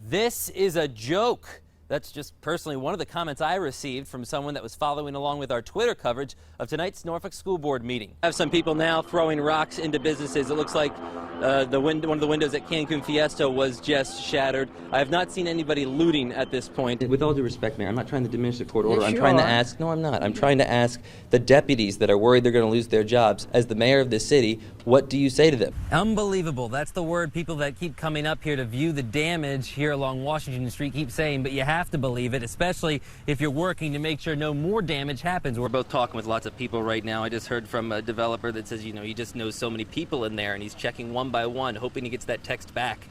This is a joke. That's just personally one of the comments I received from someone that was following along with our Twitter coverage of tonight's Norfolk School Board meeting. I have some people now throwing rocks into businesses. It looks like one of the windows at Cancun Fiesta was just shattered. I have not seen anybody looting at this point. With all due respect, Mayor, I'm not trying to diminish the court order. Yes, I'm trying to ask, no, I'm not. I'm trying to ask the deputies that are worried they're going to lose their jobs. As the mayor of this city, what do you say to them? Unbelievable. That's the word people that keep coming up here to view the damage here along Washington Street keep saying, but you have to believe it, especially if you're working to make sure no more damage happens. We're both talking with lots of people right now. I just heard from a developer that says, he just knows so many people in there, and he's checking one by one, hoping he gets that text back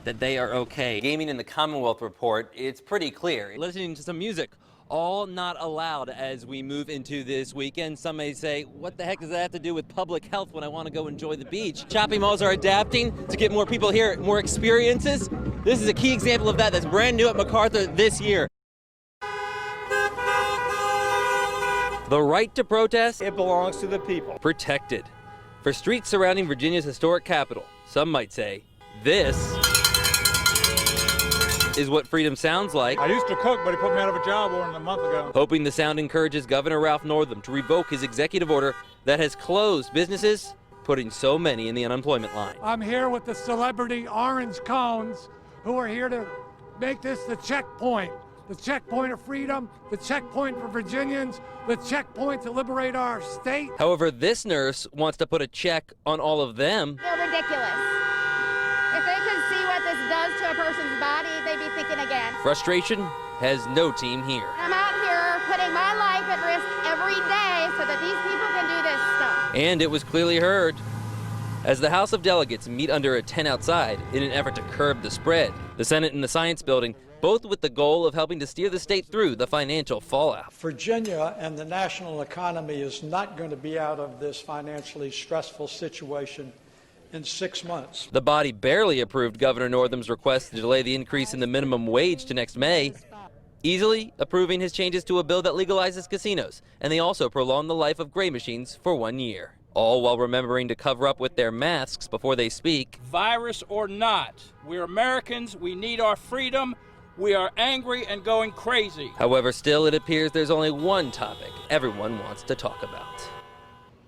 that they are okay. Gaming in the Commonwealth report, it's pretty clear. Listening to some music, all not allowed as we move into this weekend. Some may say, what the heck does that have to do with public health when I want to go enjoy the beach? Shopping malls are adapting to get more people here, more experiences. This is a key example of that. That's brand new at MacArthur this year. The right to protest, it belongs to the people. Protected. For streets surrounding Virginia's historic capital, some might say, this is what freedom sounds like. I used to cook, but he put me out of a job more than a month ago. Hoping the sound encourages Governor Ralph Northam to revoke his executive order that has closed businesses, putting so many in the unemployment line. I'm here with the celebrity Orange Cones, who are here to make this the checkpoint of freedom, the checkpoint for Virginians, the checkpoint to liberate our state. However, this nurse wants to put a check on all of them. They're ridiculous. If they could see what this does to a person's body, they'd be thinking again. Frustration has no team here. I'm out here putting my life at risk every day so that these people can do this stuff. And it was clearly heard. As the House of Delegates meet under a tent outside in an effort to curb the spread, the Senate and the Science Building, both with the goal of helping to steer the state through the financial fallout. Virginia and the national economy is not going to be out of this financially stressful situation in 6 months. The body barely approved Governor Northam's request to delay the increase in the minimum wage to next May, easily approving his changes to a bill that legalizes casinos, and they also prolong the life of gray machines for 1 year. All while remembering to cover up with their masks before they speak. Virus or not, we're Americans, we need our freedom, we are angry and going crazy. However, still it appears there's only one topic everyone wants to talk about.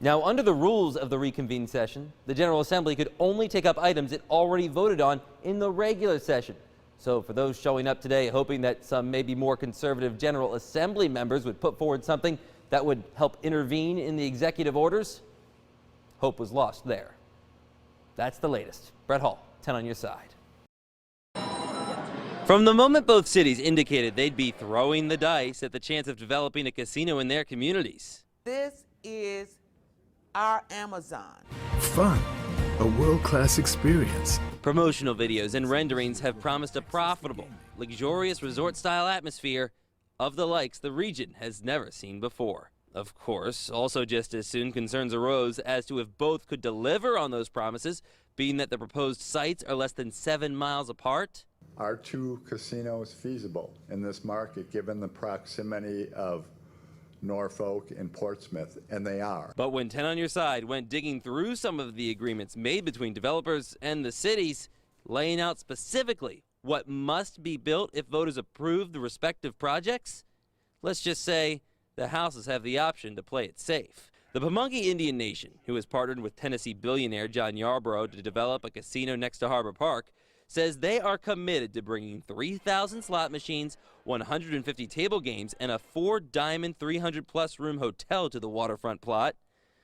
Now, under the rules of the reconvened session, the General Assembly could only take up items it already voted on in the regular session. So for those showing up today hoping that some maybe more conservative General Assembly members would put forward something that would help intervene in the executive orders, hope was lost there. That's the latest. Brett Hall, 10 on your side. From the moment both cities indicated they'd be throwing the dice at the chance of developing a casino in their communities. This is our Amazon. Fun, a world-class experience. Promotional videos and renderings have promised a profitable, luxurious resort-style atmosphere of the likes the region has never seen before. Of course, also just as soon concerns arose as to if both could deliver on those promises, being that the proposed sites are less than 7 miles apart. Are two casinos feasible in this market given the proximity of Norfolk and Portsmouth? And they are. But when 10 on your side went digging through some of the agreements made between developers and the cities, laying out specifically what must be built if voters approve the respective projects, let's just say the houses have the option to play it safe. The Pamunkey Indian Nation, who has partnered with Tennessee billionaire John Yarborough to develop a casino next to Harbor Park, says they are committed to bringing 3,000 slot machines, 150 table games, and a 4-diamond 300-plus room hotel to the waterfront plot.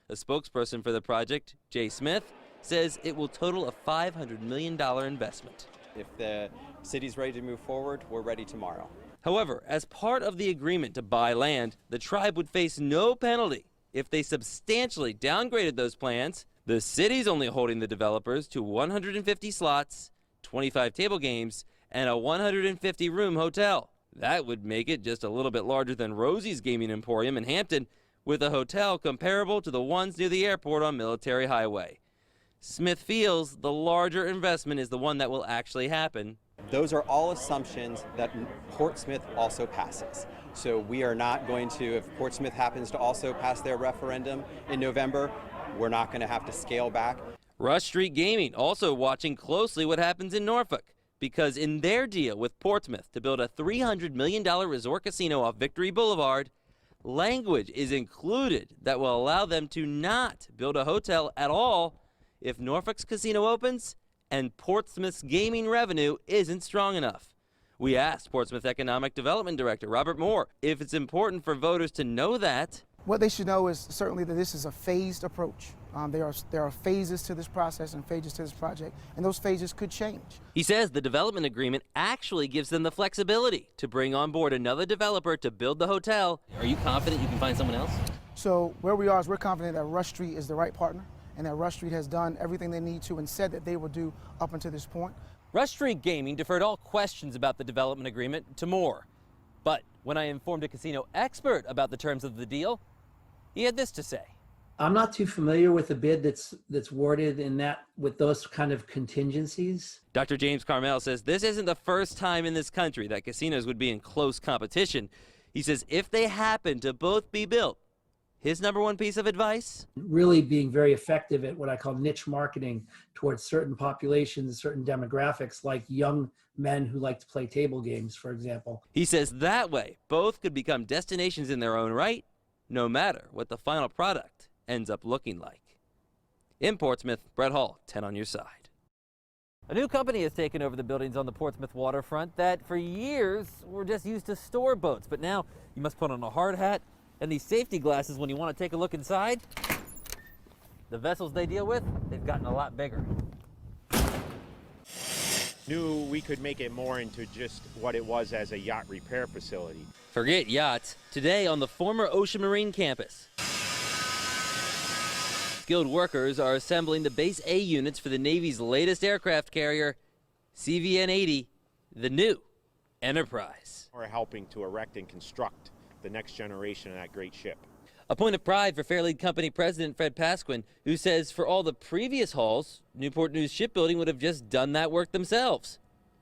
A spokesperson for the project, Jay Smith, says it will total a $500 million investment. If the city's ready to move forward, we're ready tomorrow. However, as part of the agreement to buy land, the tribe would face no penalty if they substantially downgraded those plans. The city's only holding the developers to 150 slots, 25 table games, and a 150-room hotel. That would make it just a little bit larger than Rosie's Gaming Emporium in Hampton, with a hotel comparable to the ones near the airport on Military Highway. Smith feels the larger investment is the one that will actually happen. Those are all assumptions that Portsmouth also passes. So we are not going to, if Portsmouth happens to also pass their referendum in November, we're not going to have to scale back. Rush Street Gaming also watching closely what happens in Norfolk, because in their deal with Portsmouth to build a $300 million resort casino off Victory Boulevard, language is included that will allow them to not build a hotel at all if Norfolk's casino opens and Portsmouth's gaming revenue isn't strong enough. We asked Portsmouth Economic Development Director Robert Moore if it's important for voters to know that. What they should know is certainly that this is a phased approach. There are phases to this process and phases to this project, and those phases could change. He says the development agreement actually gives them the flexibility to bring on board another developer to build the hotel. Are you confident you can find someone else? So where we are is we're confident that Rush Street is the right partner and that Rush Street has done everything they need to and said that they will do up until this point. Rush Street Gaming deferred all questions about the development agreement to Moore. But when I informed a casino expert about the terms of the deal, he had this to say. I'm not too familiar with the bid that's worded in that with those kind of contingencies. Dr. James Carmel says this isn't the first time in this country that casinos would be in close competition. He says if they happen to both be built, his number one piece of advice? Really being very effective at what I call niche marketing towards certain populations, certain demographics, like young men who like to play table games, for example. He says that way both could become destinations in their own right, no matter what the final product ends up looking like. In Portsmouth, Brett Hall, 10 on your side. A new company has taken over the buildings on the Portsmouth waterfront that for years were just used to store boats, but now you must put on a hard hat and these safety glasses when you want to take a look inside. The vessels they deal with, they've gotten a lot bigger. Knew we could make it more into just what it was as a yacht repair facility. Forget yachts. Today on the former Ocean Marine campus, skilled workers are assembling the Base A units for the Navy's latest aircraft carrier, CVN-80, the new Enterprise. We're helping to erect and construct the next generation of that great ship. A point of pride for Fairlead Company President Fred Pasquin, who says for all the previous hulls, Newport News Shipbuilding would have just done that work themselves.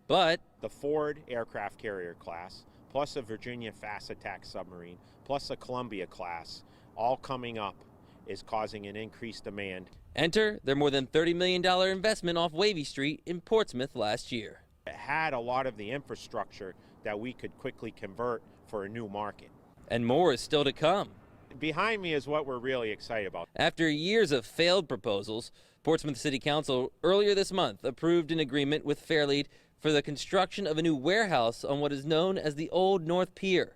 But the Ford aircraft carrier class, plus a Virginia fast attack submarine, plus a Columbia class, all coming up, is causing an increased demand. Enter their more than $30 million investment off Wavy Street in Portsmouth last year. It had a lot of the infrastructure that we could quickly convert for a new market. And more is still to come. Behind me is what we're really excited about. After years of failed proposals, Portsmouth City Council earlier this month approved an agreement with Fairlead for the construction of a new warehouse on what is known as the Old North Pier.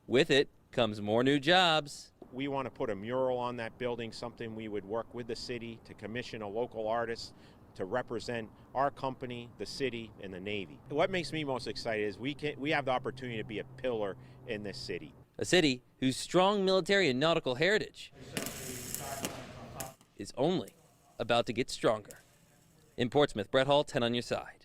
With it comes more new jobs. We want to put a mural on that building, something we would work with the city to commission a local artist to represent our company, the city, and the Navy. What makes me most excited is we have the opportunity to be a pillar in this city. A city whose strong military and nautical heritage is only about to get stronger. In Portsmouth, Brett Hall, 10 on your side.